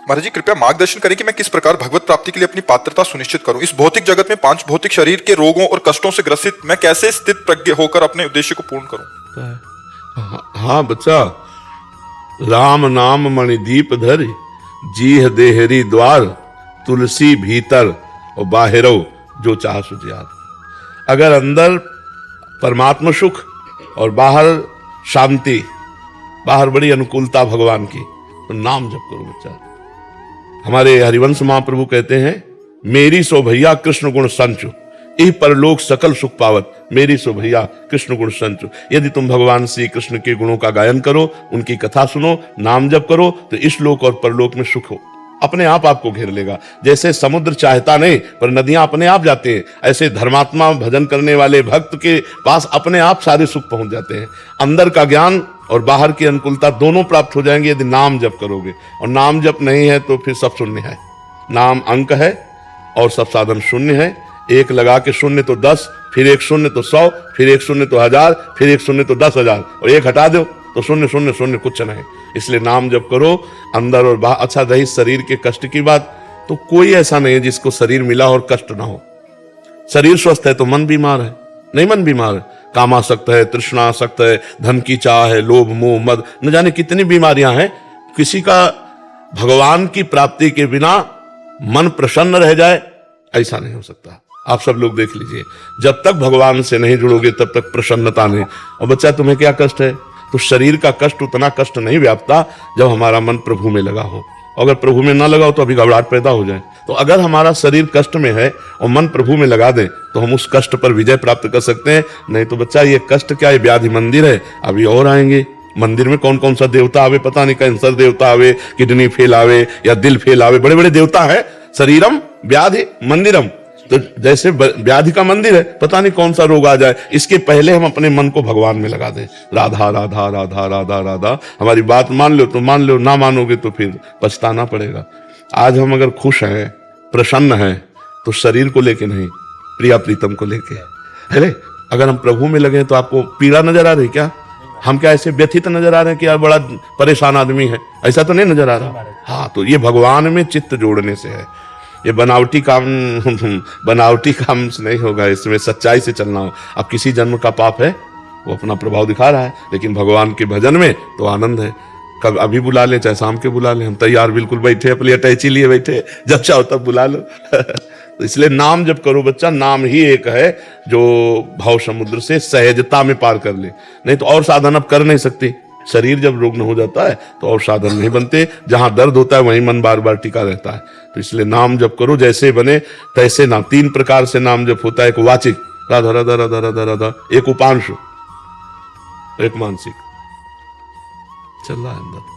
महाराज जी, कृपया मार्गदर्शन करें कि मैं किस प्रकार भगवत प्राप्ति के लिए अपनी पात्रता सुनिश्चित करूं। इस भौतिक जगत में 5 भौतिक शरीर के रोगों और कष्टों से ग्रसित मैं कैसे स्थित प्रज्ञ होकर अपने उद्देश्य को पूर्ण करूं? हाँ बच्चा, राम नाम मणिदीप धर, जीह देहरी द्वार, तुलसी भीतर और बाहरो जो चाह सुजियार। अगर अंदर परमात्मा सुख और बाहर शांति, बाहर बड़ी अनुकूलता भगवान की, तो नाम जप करो बच्चा। हमारे हरिवंश महाप्रभु कहते हैं, मेरी सो भैया कृष्ण गुण संचु, इह परलोक सकल सुख पावत, मेरी सो भैया कृष्ण गुण संचु। यदि तुम भगवान श्री कृष्ण के गुणों का गायन करो, उनकी कथा सुनो, नाम जप करो, तो इस लोक और परलोक में सुख हो अपने आप आपको घेर लेगा। जैसे समुद्र चाहता नहीं पर नदियां अपने आप जाते हैं, ऐसे धर्मात्मा भजन करने वाले भक्त के पास अपने आप सारे सुख पहुंच जाते हैं। अंदर का ज्ञान और बाहर की अनुकूलता दोनों प्राप्त हो जाएंगे यदि नाम जप करोगे। और नाम जप नहीं है तो फिर सब शून्य है। नाम अंक है और सब साधन शून्य है। एक लगा के शून्य तो 10, फिर एक शून्य तो 100, फिर एक शून्य तो 1000, फिर एक शून्य तो 10,000, और एक हटा दो तो शून्य शून्य शून्य, कुछ नहीं। इसलिए नाम जप करो अंदर और बाहर। अच्छा, रही शरीर के कष्ट की बात, तो कोई ऐसा नहीं है जिसको शरीर मिला और कष्ट ना हो। शरीर स्वस्थ है तो मन बीमार है? नहीं, मन बीमार है। कामासक्त है, तृष्णासक्त है, धन की चाह है, लोभ मोह मद, न जाने कितनी बीमारियां हैं। किसी का भगवान की प्राप्ति के बिना मन प्रसन्न रह जाए, ऐसा नहीं हो सकता। आप सब लोग देख लीजिए, जब तक भगवान से नहीं जुड़ोगे तब तक प्रसन्नता नहीं। और बच्चा, तुम्हें क्या कष्ट है? तो शरीर का कष्ट उतना कष्ट नहीं व्यापता जब हमारा मन प्रभु में लगा हो। अगर प्रभु में ना लगा हो तो अभी घबराहट पैदा हो जाए। तो अगर हमारा शरीर कष्ट में है और मन प्रभु में लगा दे तो हम उस कष्ट पर विजय प्राप्त कर सकते हैं। नहीं तो बच्चा, ये कष्ट क्या, ये व्याधि मंदिर है, अभी और आएंगे। मंदिर में कौन कौन सा देवता आवे पता नहीं, कैंसर देवता आवे, किडनी फेल आवे या दिल फेल आवे, बड़े बड़े देवता है। शरीरम व्याधि मंदिरम, तो जैसे व्याधि का मंदिर है, पता नहीं कौन सा रोग आ जाए। इसके पहले हम अपने मन को भगवान में लगा दें। राधा राधा राधा राधा राधा। हमारी बात मान लो तो मान लो, ना मानोगे तो फिर पछताना पड़ेगा। आज हम अगर खुश हैं, प्रसन्न हैं, तो शरीर को लेके नहीं, प्रिया प्रीतम को लेके। अरे अगर हम प्रभु में लगे तो आपको पीड़ा नजर आ रही क्या? हम क्या ऐसे व्यथित नजर आ रहे हैं कि यार बड़ा परेशान आदमी है? ऐसा तो नहीं नजर आ रहा। हाँ, तो ये भगवान में चित्त जोड़ने से है। ये बनावटी काम से नहीं होगा, इसमें सच्चाई से चलना हो। अब किसी जन्म का पाप है, वो अपना प्रभाव दिखा रहा है, लेकिन भगवान के भजन में तो आनंद है। कब अभी बुला लें, चाहे शाम के बुला लें, हम तैयार बिल्कुल बैठे, अपनी अटैची लिए बैठे, जब चाहो तब बुला लो। तो इसलिए नाम जब करो बच्चा, नाम ही एक है जो भाव समुद्र से सहजता में पार कर ले। नहीं तो और साधन अब कर नहीं सकते। शरीर जब रुग्ण हो जाता है तो और साधन नहीं बनते। जहां दर्द होता है वहीं मन बार बार टिका रहता है। तो इसलिए नाम जब करो, जैसे बने तैसे नाम। 3 प्रकार से नाम जब होता है, एक वाचिक राधा राधा राधा राधा राधा, एक उपांशु, एक मानसिक चल रहा है अंदर।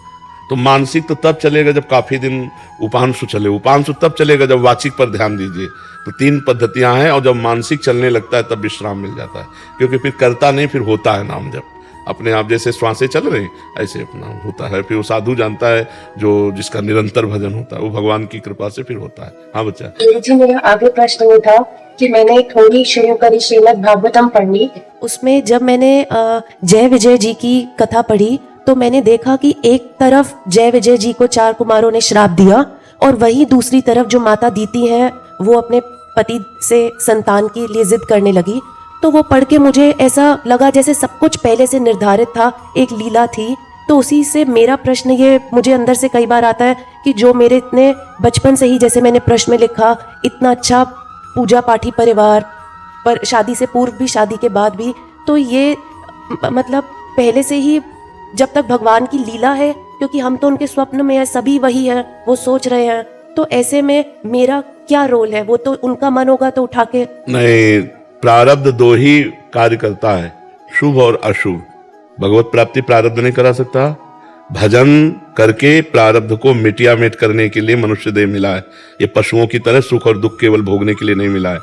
तो मानसिक तो तब चलेगा जब काफी दिन उपांशु चले, उपांशु तब चलेगा जब वाचिक पर ध्यान दीजिए। तो 3 पद्धतियां हैं, और जब मानसिक चलने लगता है तब विश्राम मिल जाता है, क्योंकि फिर करता नहीं, फिर होता है नाम। जब अपने आप जैसे श्वासें चल रहे हैं ऐसे अपना होता है। फिर वो साधु जानता है, जो जिसका निरंतर भजन होता है, वो भगवान की कृपा से फिर होता है। हाँ बच्चा जी, मेरा आगे प्रश्न ये था कि मैंने थोड़ी शुरू करी श्रीमद् भागवतम पढ़नी। उसमें जब मैंने जय विजय जी की कथा पढ़ी तो मैंने देखा कि एक तरफ जय विजय जी को 4 कुमारों ने श्राप दिया, और वहीं दूसरी तरफ जो माता दीती है वो अपने पति से संतान के लिए जिद करने लगी। तो वो पढ़ के मुझे ऐसा लगा जैसे सब कुछ पहले से निर्धारित था, एक लीला थी। तो उसी से मेरा प्रश्न ये मुझे अंदर से कई बार आता है कि जो मेरे इतने बचपन से ही, जैसे मैंने प्रश्न में लिखा, इतना अच्छा पूजा पाठी परिवार, पर शादी से पूर्व भी, शादी के बाद भी, तो ये मतलब पहले से ही जब तक भगवान की लीला है, क्योंकि हम तो उनके स्वप्न में है, सभी वही है, वो सोच रहे हैं, तो ऐसे में मेरा क्या रोल है? वो तो उनका मन होगा तो उठा के नहीं, प्रारब्ध 2 ही कार्य करता है, शुभ और अशुभ। भगवत प्राप्ति प्रारब्ध नहीं करा सकता। भजन करके प्रारब्ध को मिटिया-मेट करने के लिए मनुष्य देह मिला है। ये पशुओं की तरह सुख और दुख केवल भोगने के लिए नहीं मिला है।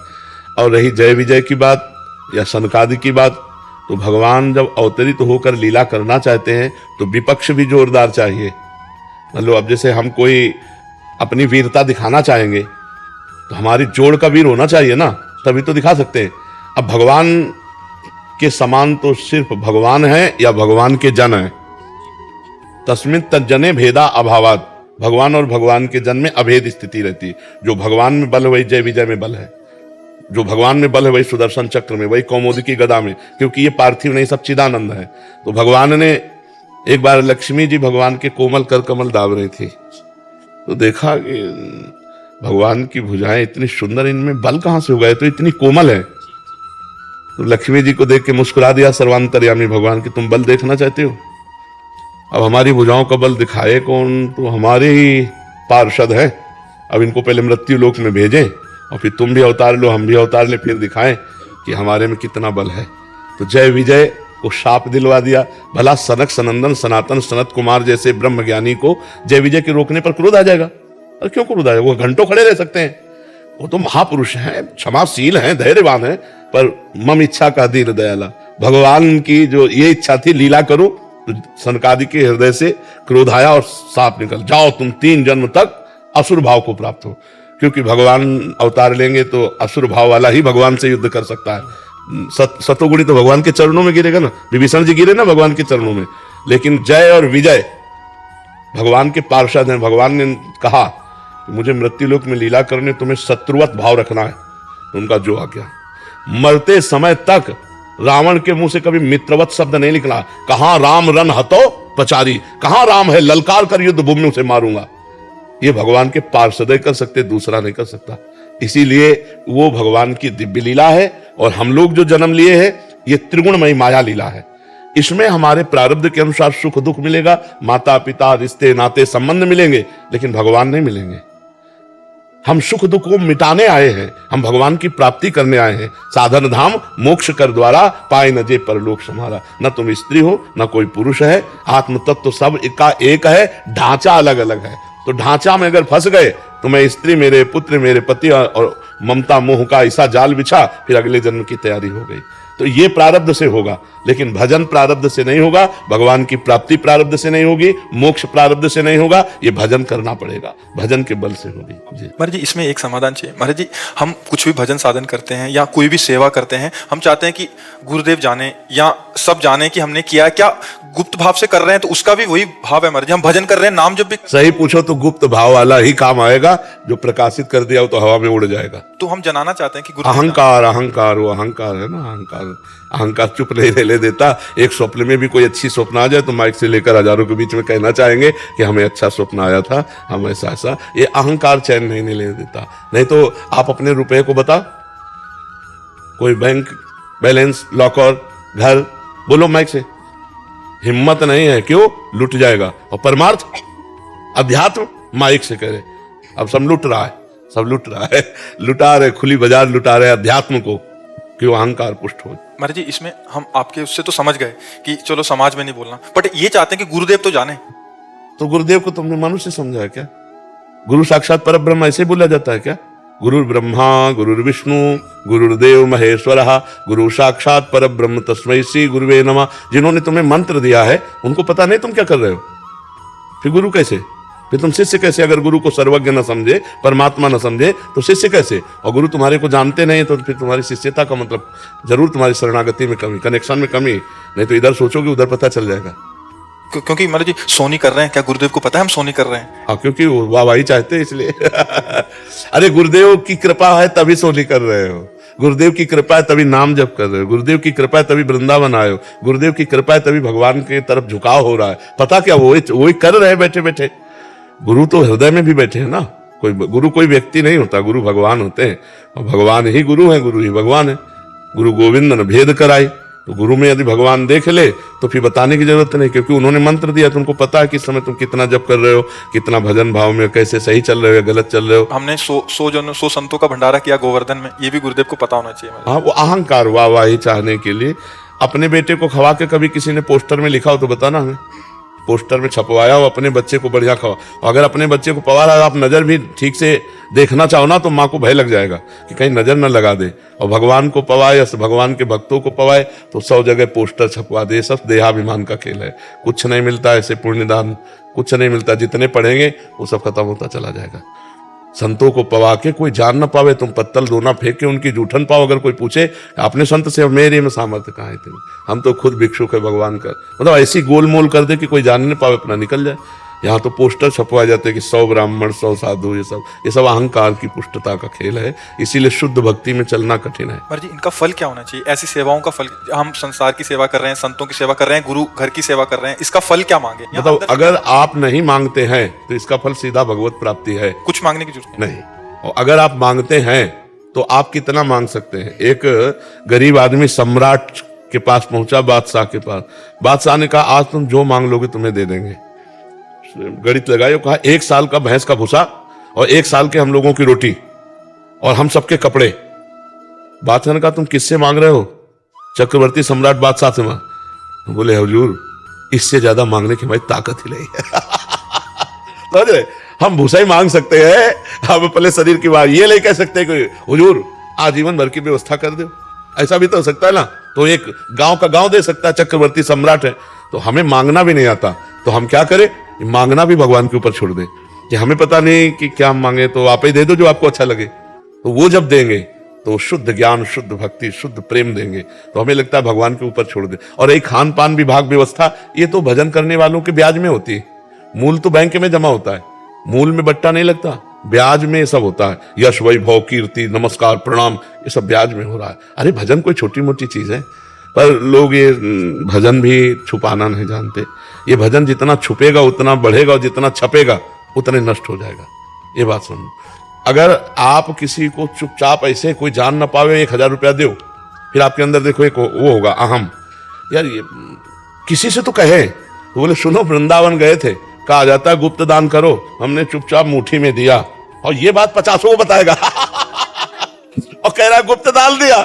और रही जय विजय की बात या सनकादि की बात, तो भगवान जब अवतरित होकर लीला करना चाहते हैं तो विपक्ष भी जोरदार चाहिए। मतलब अब जैसे हम कोई अपनी वीरता दिखाना चाहेंगे तो हमारी जोड़ का वीर होना चाहिए ना, तभी तो दिखा सकते हैं। अब भगवान के समान तो सिर्फ भगवान है या भगवान के जन है। तस्मिन् तज्जने भेदा अभावात्, भगवान और भगवान के जन में अभेद स्थिति रहती है। जो भगवान में बल है वही जय विजय में बल है, जो भगवान में बल है वही सुदर्शन चक्र में, वही कौमुदी की गदा में, क्योंकि ये पार्थिव नहीं, सब चिदानंद है। तो भगवान ने एक बार लक्ष्मी जी भगवान के कोमल कर कमल दाब रही थी, तो देखा कि भगवान की भुजाएं इतनी सुंदर, इनमें बल कहां से उगा है, तो इतनी कोमल है। तो लक्ष्मी जी को देख के मुस्कुरा दिया सर्वांतर्यामी भगवान कि तुम बल देखना चाहते हो, अब हमारी भुजाओं का बल दिखाए कौन, तो हमारे ही पार्षद हैं। अब इनको पहले मृत्यु लोक में भेजें और फिर तुम भी अवतार लो, हम भी अवतार ले, फिर दिखाएं कि हमारे में कितना बल है। तो जय विजय को शाप दिलवा दिया। भला सनक सनंदन सनातन सनत कुमार जैसे ब्रह्म ज्ञानी को जय विजय के रोकने पर क्रोध आ जाएगा? और क्यों क्रोध आएगा? वो घंटों खड़े रह सकते हैं, वो तो महापुरुष हैं, क्षमाशील हैं, धैर्यवान हैं। पर मम इच्छा का दीन दयाला, भगवान की जो ये इच्छा थी लीला करो, तो सनकादि के हृदय से क्रोध आया और साप निकल, जाओ तुम 3 जन्म तक असुर भाव को प्राप्त हो। क्योंकि भगवान अवतार लेंगे तो असुर भाव वाला ही भगवान से युद्ध कर सकता है। सतोगुणी तो भगवान के चरणों में गिरेगा ना, विभीषण जी गिरे ना भगवान के चरणों में। लेकिन जय और विजय भगवान के पार्षद हैं। भगवान ने कहा कि मुझे मृत्युलोक में लीला करने तुम्हें शत्रुवत भाव रखना है, तो उनका जो आ गया। मरते समय तक रावण के मुंह से कभी मित्रवत शब्द नहीं निकला। कहां राम रन हतो पचारी, कहां राम है ललकार कर युद्ध भूमि उसे मारूंगा। ये भगवान के पार्षद कर सकते, दूसरा नहीं कर सकता। इसीलिए वो भगवान की दिव्य लीला है। और हम लोग जो जन्म लिए हैं ये त्रिगुणमयी माया लीला है। इसमें हमारे प्रारब्ध के अनुसार सुख दुख मिलेगा, माता पिता रिश्ते नाते संबंध मिलेंगे, लेकिन भगवान नहीं मिलेंगे। हम सुख दुख को मिटाने आए हैं, हम भगवान की प्राप्ति करने आए हैं। साधन धाम मोक्ष कर द्वारा पाए न जे परलोक समारा। न तुम स्त्री हो न कोई पुरुष है, आत्म तत्व तो सब का एक है, ढांचा अलग अलग है। तो ढांचा में अगर फंस गए तो मैं स्त्री, मेरे पुत्र, मेरे पति और ममता मोह का ऐसा जाल बिछा, फिर अगले जन्म की तैयारी हो गई। तो ये प्रारब्ध से होगा, लेकिन भजन प्रारब्ध से नहीं होगा, भगवान की प्राप्ति प्रारब्ध से नहीं होगी, मोक्ष प्रारब्ध से नहीं होगा, ये भजन करना पड़ेगा, भजन के बल से होगी। जी महाराज जी, इसमें एक समाधान चाहिए। महाराज जी, हम कुछ भी भजन साधन करते हैं या कोई भी सेवा करते हैं, हम चाहते हैं कि गुरुदेव जाने या सब जाने कि हमने किया, क्या गुप्त भाव से कर रहे हैं तो उसका भी वही भाव है महाराज जी? हम भजन कर रहे हैं, नाम जब भी सही पूछो तो गुप्त भाव वाला ही काम आएगा, जो प्रकाशित कर दिया वो तो हवा में उड़ जाएगा। तो हम जनाना चाहते हैं कि गुरुदेव अहंकार, अहंकार, वो अहंकार है ना, अहंकार, अहंकार चुप नहीं रहने देता। एक स्वप्न में भी कोई अच्छी स्वप्न आ जाए तो माइक से लेकर हजारों के बीच में कहना चाहेंगे कि हमें अच्छा स्वप्न आया था, हम ऐसा ऐसा। ये अहंकार चैन नहीं लेने देता। नहीं तो आप अपने रुपए को बता, कोई बैंक बैलेंस, लॉकर, घर, बोलो माइक से। हिम्मत नहीं है, क्यों? लुट जाएगा। और परमार्थ अध्यात्म माइक से करे। अब सब लुट रहा है, सब लुट रहा है, लुटा रहे, खुली बाजार लुटा रहे अध्यात्म को, क्यों? अहंकार पुष्ट हो। महाराज जी, इसमें हम आपके उससे तो समझ गए कि चलो समाज में नहीं बोलना, बट ये चाहते हैं कि गुरुदेव तो जाने। तो गुरुदेव को तुमने मनुष्य समझा है क्या? गुरु साक्षात पर ब्रह्म ऐसे बोला जाता है क्या? गुरु ब्रह्मा गुरु विष्णु गुरुदेव महेश्वर गुरु साक्षात पर ब्रह्म तस्मै श्री गुरुवे नमः। जिन्होंने तुम्हें मंत्र दिया है उनको पता नहीं तुम क्या कर रहे हो, फिर गुरु कैसे? फिर तुम शिष्य कैसे? अगर गुरु को सर्वज्ञ न समझे, परमात्मा न समझे, तो शिष्य कैसे? और गुरु तुम्हारे को जानते नहीं तो फिर तुम्हारी शिष्यता का मतलब जरूर तुम्हारी शरणागति में कमी, कनेक्शन में कमी। नहीं तो इधर सोचोगे उधर पता चल जाएगा। क्योंकि महाराज जी सोनी कर रहे हैं, क्या गुरुदेव को पता है हम सोनी कर रहे हैं? हाँ, क्योंकि वो वाहवाही चाहते हैं इसलिए। अरे गुरुदेव की कृपा है तभी सोनी कर रहे हो, गुरुदेव की कृपा है तभी नाम जप कर रहे हो, गुरुदेव की कृपा है तभी वृंदावन आए हो, गुरुदेव की कृपा है तभी भगवान के तरफ झुकाव हो रहा है। पता क्या, वही कर रहे हैं बैठे बैठे। गुरु तो हृदय में भी बैठे हैं ना। कोई गुरु कोई व्यक्ति नहीं होता, गुरु भगवान होते हैं, और भगवान ही गुरु है, गुरु ही भगवान है। गुरु गोविंद ने भेद कराई, तो गुरु में यदि भगवान देख ले तो फिर बताने की जरूरत नहीं, क्योंकि उन्होंने मंत्र दिया तो उनको पता है कि इस समय तुम कितना जप कर रहे हो, कितना भजन भाव में, कैसे सही चल रहे हो या गलत चल रहे हो। हमने 100 संतों का भंडारा किया गोवर्धन में, ये भी गुरुदेव को पता होना चाहिए। हाँ, वो अहंकार वाहवाही चाहने के लिए। अपने बेटे को खवा के कभी किसी ने पोस्टर में लिखा हो तो बताना हमें, पोस्टर में छपवाया हो अपने बच्चे को बढ़िया खवा। और अगर अपने बच्चे को पवा रहा है, आप नजर भी ठीक से देखना चाहो ना, तो माँ को भय लग जाएगा कि कहीं नजर न लगा दे। और भगवान को पवाए या भगवान के भक्तों को पवाए तो 100 जगह पोस्टर छपवा दे। सब देहाभिमान का खेल है, कुछ नहीं मिलता ऐसे पुण्यदान, कुछ नहीं मिलता। जितने पढ़ेंगे वो सब खत्म होता चला जाएगा। संतों को पवा के कोई जान न पावे, तुम पत्तल दोना फेंक के उनकी जूठन पाओ। अगर कोई पूछे अपने संत से, मेरे में सामर्थ्य कहाँ है तेरे, हम तो खुद भिक्षुक है भगवान का, मतलब ऐसी गोलमोल कर दे कि कोई जान नहीं पावे, अपना निकल जाए। यहाँ तो पोस्टर छपवाए जाते हैं कि 100 ब्राह्मण 100 साधु, ये सब अहंकार की पुष्टता का खेल है। इसीलिए शुद्ध भक्ति में चलना कठिन है। महाराज जी, इनका फल क्या होना चाहिए? ऐसी सेवाओं का फल, हम संसार की सेवा कर रहे हैं, संतों की सेवा कर रहे हैं, गुरु घर की सेवा कर रहे हैं, इसका फल क्या मांगे? मतलब अगर आप नहीं मांगते हैं तो इसका फल सीधा भगवत प्राप्ति है, कुछ मांगने की जरूरत नहीं। और अगर आप मांगते हैं तो आप कितना मांग सकते हैं? एक गरीब आदमी सम्राट के पास पहुंचा, बादशाह के पास। बादशाह ने कहा, आज तुम जो मांग लोगे तुम्हें दे देंगे। गणित लगाए, कहा 1 साल का भैंस का भूसा और 1 साल के हम लोगों की रोटी और हम सबके कपड़े। बादशाह ने कहा, तुम किससे मांग रहे हो? चक्रवर्ती सम्राट बादशाह से मांग। बोले, हुजूर इससे ज्यादा मांगने की हमारी ताकत ही नहीं है। समझ रहे? हम भूसा ही मांग सकते हैं, हम अपने शरीर की बात ये नहीं कह सकते कि हुजूर आजीवन भर की व्यवस्था कर दो। ऐसा भी तो हो सकता है ना। तो एक गांव का गांव दे सकता है, चक्रवर्ती सम्राट है। तो हमें मांगना भी नहीं आता, तो हम क्या करें? मांगना भी भगवान के ऊपर छोड़ दे कि हमें पता नहीं कि क्या मांगे, तो आप ही दे दो जो आपको अच्छा लगे। तो वो जब देंगे तो शुद्ध ज्ञान, शुद्ध भक्ति, शुद्ध प्रेम देंगे, तो हमें लगता है भगवान के ऊपर छोड़ दे। और एक खान पान विभाग व्यवस्था, ये तो भजन करने वालों के ब्याज में होती है। मूल तो बैंक में जमा होता है, मूल में बट्टा नहीं लगता, ब्याज में ये सब होता है। यश वैभव कीर्ति नमस्कार प्रणाम, ये सब ब्याज में हो रहा है। अरे भजन कोई छोटी मोटी चीज है, पर लोग ये भजन भी छुपाना नहीं जानते। ये भजन जितना छुपेगा उतना बढ़ेगा, और जितना छपेगा उतने नष्ट हो जाएगा। ये बात सुनो, अगर आप किसी को चुपचाप ऐसे कोई जान ना पावे 1000 रुपया दो, फिर आपके अंदर देखो एक वो होगा अहम, यार ये किसी से तो कहे। तो बोले, सुनो वृंदावन गए थे, कहा जाता है गुप्त दान करो, हमने चुपचाप मुट्ठी में दिया। और ये बात 50 को बताएगा और कह रहा है गुप्त दान दिया।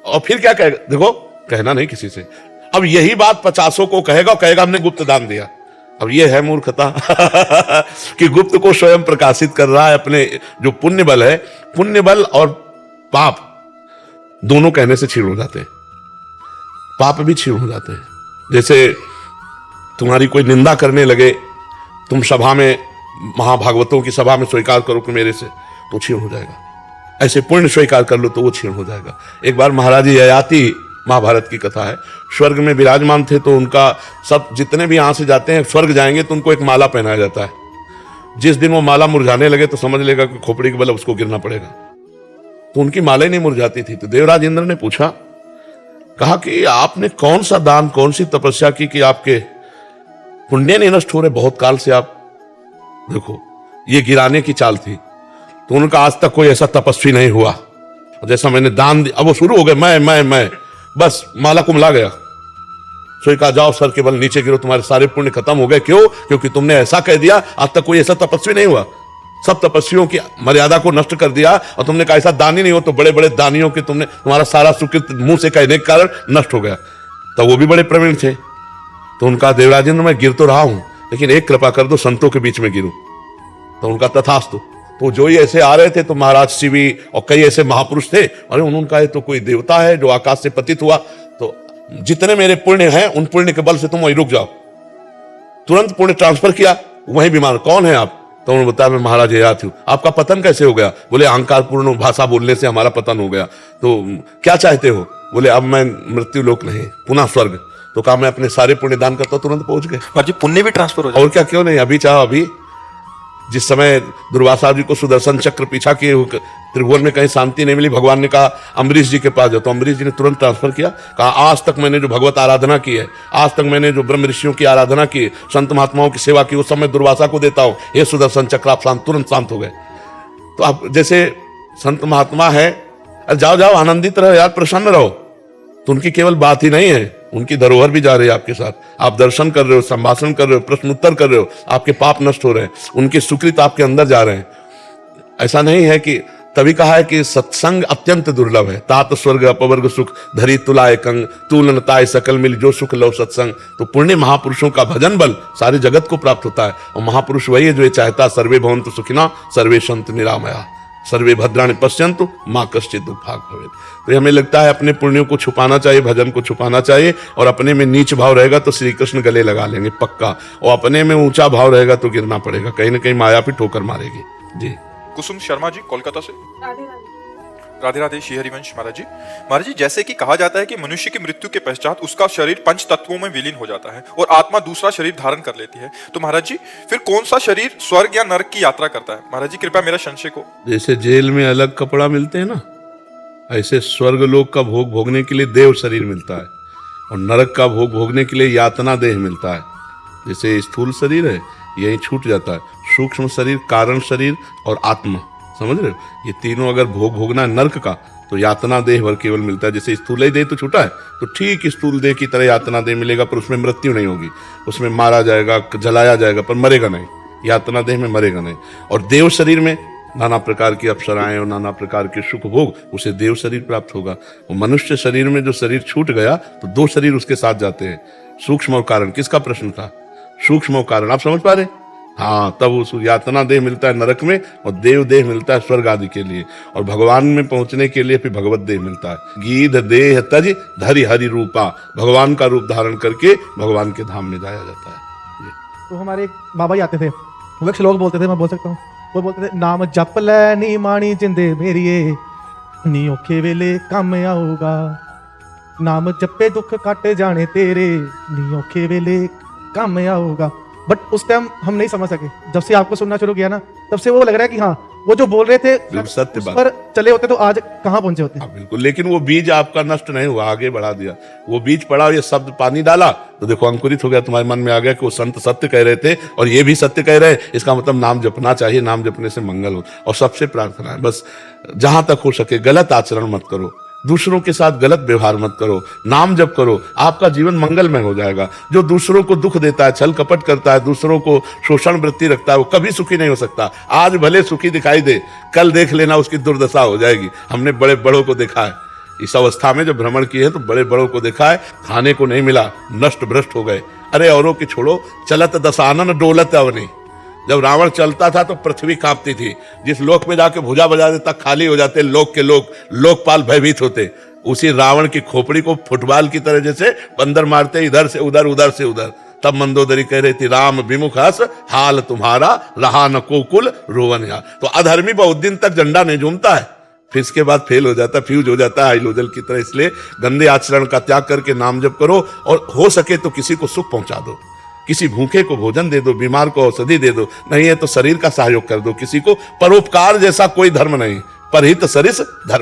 और फिर क्या कहेगा? देखो, कहना नहीं किसी से। अब यही बात 50 को कहेगा और कहेगा हमने गुप्त दान दिया। अब ये है मूर्खता कि गुप्त को स्वयं प्रकाशित कर रहा है। अपने जो पुण्य बल है, पुण्य बल और पाप दोनों कहने से क्षीण हो जाते हैं, पाप भी क्षीण हो जाते हैं। जैसे तुम्हारी कोई निंदा करने लगे, तुम सभा में, महाभागवतों की सभा में स्वीकार करो कि मेरे से, तो क्षीण हो जाएगा। ऐसे पुण्य स्वीकार कर लो तो वो क्षीण हो जाएगा। एक बार महाराज ययाति, महाभारत की कथा है, स्वर्ग में विराजमान थे, तो उनका सब जितने भी यहां से जाते हैं स्वर्ग जाएंगे तो उनको एक माला पहनाया जाता है। जिस दिन वो माला मुरझाने लगे तो समझ लेगा कि खोपड़ी के बल उसको गिरना पड़ेगा। तो उनकी माला ही नहीं मुरझाती थी। तो देवराज इंद्र ने पूछा, कहा कि आपने कौन सा दान, कौन सी तपस्या की कि आपके पुण्य नहीं नष्ट हो रहे, बहुत काल से आप देखो। ये गिराने की चाल थी। तो उनका आज तक कोई ऐसा तपस्वी नहीं हुआ जैसा मैंने दान दिया। अब वो शुरू हो गए, मैं बस माला कुमला गया। सो कहा, जाओ सर के बल नीचे गिरो, तुम्हारे सारे पुण्य खत्म हो गए। क्यों? क्योंकि तुमने ऐसा कह दिया। आज तक कोई ऐसा तपस्वी नहीं हुआ, सब तपस्वियों की मर्यादा को नष्ट कर दिया। और तुमने कहा ऐसा दानी नहीं हो, तो बड़े बड़े दानियों के तुमने, तुम्हारा सारा सुकृत मुंह से कहने के कारण नष्ट हो गया। तब वो भी बड़े प्रवीण थे। तो उनका, देवराज इंद्र, मैं गिर तो रहा हूं, लेकिन एक कृपा कर दो, संतों के बीच में गिरूं। तो उनका तथास्तु। तो जो ही ऐसे आ रहे थे तो महाराज शिवी और कई ऐसे महापुरुष थे, अरे उन्होंने कहा तो कोई देवता है जो आकाश से पतित हुआ, तो जितने मेरे पुण्य हैं उन पुण्य के बल से तुम वहीं रुक जाओ। तुरंत पुण्य ट्रांसफर किया, वहीं बीमार। कौन है आप? तो उन्होंने बताया, मैं महाराज ययाति हूं। आपका पतन कैसे हो गया? बोले, अहंकार पूर्ण भाषा बोलने से हमारा पतन हो गया। तो क्या चाहते हो? बोले, अब मैं मृत्यु लोक नहीं, पुनः स्वर्ग। तो कहा, मैं अपने सारे पुण्य दान करता हूं। तुरंत पहुंच गए। महाराज जी पुण्य भी ट्रांसफर हो जाए? और क्या, क्यों नहीं। अभी चाहो, अभी जिस समय दुर्वासा जी को सुदर्शन चक्र पीछा किए त्रिभुवन में कहीं शांति नहीं मिली, भगवान ने कहा अम्बरीश जी के पास जाओ। तो अम्बरीश जी ने तुरंत ट्रांसफर किया। कहा, आज तक मैंने जो भगवत आराधना की है, आज तक मैंने जो ब्रह्म ऋषियों की आराधना की, संत महात्माओं की सेवा की, उस समय दुर्वासा को देता हूं। ये सुदर्शन चक्र, आप शांत, तुरंत शांत हो गए। तो आप जैसे संत महात्मा है, जाओ जाओ, आनंदित रहो यार, प्रसन्न रहो। तो उनकी केवल बात ही नहीं है, उनकी धरोहर भी जा रही है आपके साथ। आप दर्शन कर रहे हो, संभाषण कर रहे हो, प्रश्न उत्तर कर रहे हो, आपके पाप नष्ट हो रहे हैं, उनके सुकृत आपके अंदर जा रहे हैं। ऐसा नहीं है कि, तभी कहा है कि सत्संग अत्यंत दुर्लभ है। तात स्वर्ग अपवर्ग सुख धरी तुलाए कंग, तुलनताय सकल मिल जो सुख लो सत्संग। तो पुण्य महापुरुषों का भजन बल सारे जगत को प्राप्त होता है। और महापुरुष वही है जो ये चाहता, सर्वे भवन्तु सुखिनः सर्वे सन्तु निरामया सर्वे भद्राणि पश्यन्तु मां कश्चित् दुःखभाग् भवेत्। तो हमें लगता है अपने पुण्यों को छुपाना चाहिए, भजन को छुपाना चाहिए। और अपने में नीच भाव रहेगा तो श्री कृष्ण गले लगा लेंगे पक्का, और अपने में ऊंचा भाव रहेगा तो गिरना पड़ेगा, कहीं ना कहीं माया भी ठोकर मारेगी। जी। कुसुम शर्मा जी, कोलकाता से। राधे राधे श्री हरिवंश महाराज जी। महाराज जी, जैसे कि कहा जाता है कि मनुष्य की मृत्यु के पश्चात उसका शरीर 5 तत्वों में विलीन हो जाता है और आत्मा दूसरा शरीर धारण कर लेती है। तो महाराज जी, फिर कौन सा शरीर स्वर्ग या नरक की यात्रा करता है? महाराज जी कृपया मेरा संशय को। जैसे जेल में अलग कपड़ा मिलते हैं ना, ऐसे स्वर्ग लोक का भोग भोगने के लिए देव शरीर मिलता है, और नरक का भोग भोगने के लिए यातना देह मिलता है। जैसे स्थूल शरीर है, यही छूट जाता है। सूक्ष्म शरीर, कारण शरीर और आत्मा, समझ रहे हो? ये तीनों अगर भोग भोगना है नरक का, तो यातना देह भर केवल मिलता है। जैसे स्थूल देह तो छूटा है, तो ठीक स्थूल देह की तरह यातना देह मिलेगा, पर उसमें मृत्यु नहीं होगी, उसमें मारा जाएगा, जलाया जाएगा, पर मरेगा नहीं। यातना देह में मरेगा नहीं। और देव शरीर में नाना प्रकार की अप्सराएं और नाना प्रकार के सुख भोग, उसे देव शरीर प्राप्त होगा। और मनुष्य शरीर में जो शरीर छूट गया, तो 2 शरीर उसके साथ जाते हैं, सूक्ष्म और कारण। किसका प्रश्न था? सूक्ष्म और कारण। आप समझ पा रहे? हाँ, तब उस यातना देह मिलता है नरक में, और देव देह मिलता है स्वर्ग आदि के लिए, और भगवान में पहुंचने के लिए फिर भगवत देह मिलता है। गीध देह तज धरि हरि रूपा, भगवान का रूप धारण करके भगवान के धाम में जाया जाता है। तो हमारे एक बाबा जी आते थे, वो एक श्लोक बोलते थे, मैं बोल सकता हूँ। वो बोलते थे, नाम जप ले नी माणी जिंदे मेरिए, नी औखे वेले काम आऊगा। नाम जपे दुख काटे जाने तेरे, नी औखे वेले काम आऊगा। बट उस टाइम हम नहीं समझ सके। जब से आपको सुनना शुरू किया ना, तब से वो लग रहा है कि हाँ, वो जो बोल रहे थे सत्य बात पर चले होते तो आज कहाँ पहुंचे होते। बिल्कुल, लेकिन वो बीज आपका नष्ट नहीं हुआ, आगे बढ़ा दिया। वो बीज पड़ा, ये शब्द पानी डाला, तो देखो अंकुरित हो गया, तुम्हारे मन में आ गया कि वो संत सत्य कह रहे थे और ये भी सत्य कह रहे हैं। इसका मतलब नाम जपना चाहिए, नाम जपने से मंगल हो। और सबसे प्रार्थना है, बस जहां तक हो सके गलत आचरण मत करो, दूसरों के साथ गलत व्यवहार मत करो, नाम जप करो, आपका जीवन मंगलमय हो जाएगा। जो दूसरों को दुख देता है, छल कपट करता है, दूसरों को शोषण वृत्ति रखता है, वो कभी सुखी नहीं हो सकता। आज भले सुखी दिखाई दे, कल देख लेना उसकी दुर्दशा हो जाएगी। हमने बड़े बड़ों को देखा है, इस अवस्था में जब भ्रमण किए तो बड़े बड़ों को देखा है, खाने को नहीं मिला, नष्ट भ्रष्ट हो गए। अरे औरों की छोड़ो, चलत दसानन डोलत अवनी, जब रावण चलता था तो पृथ्वी कांपती थी। जिस लोक में जाके भुजा बजा देता खाली हो जाते लोक के लोग, लोकपाल भयभीत होते। उसी रावण की खोपड़ी को फुटबॉल की तरह जैसे बंदर मारते इधर से उधर उधर से उधर। तब मंदोदरी कह रही थी राम विमुख हस हाल तुम्हारा रहा न कोकुल रोवन यार। तो अधर्मी बहुत दिन तक झंडा नहीं झूमता है, फिर इसके बाद फेल हो जाता है, फ्यूज हो जाता है हाइलोजल की तरह। इसलिए गंदे आचरण का त्याग करके नाम जप करो और हो सके तो किसी को सुख पहुंचा दो, किसी भूखे को भोजन दे दो, बीमार को औषधि दे दो, नहीं है तो शरीर का सहयोग कर दो किसी को। परोपकार जैसा कोई धर्म नहीं, परहित सरिस धर्म।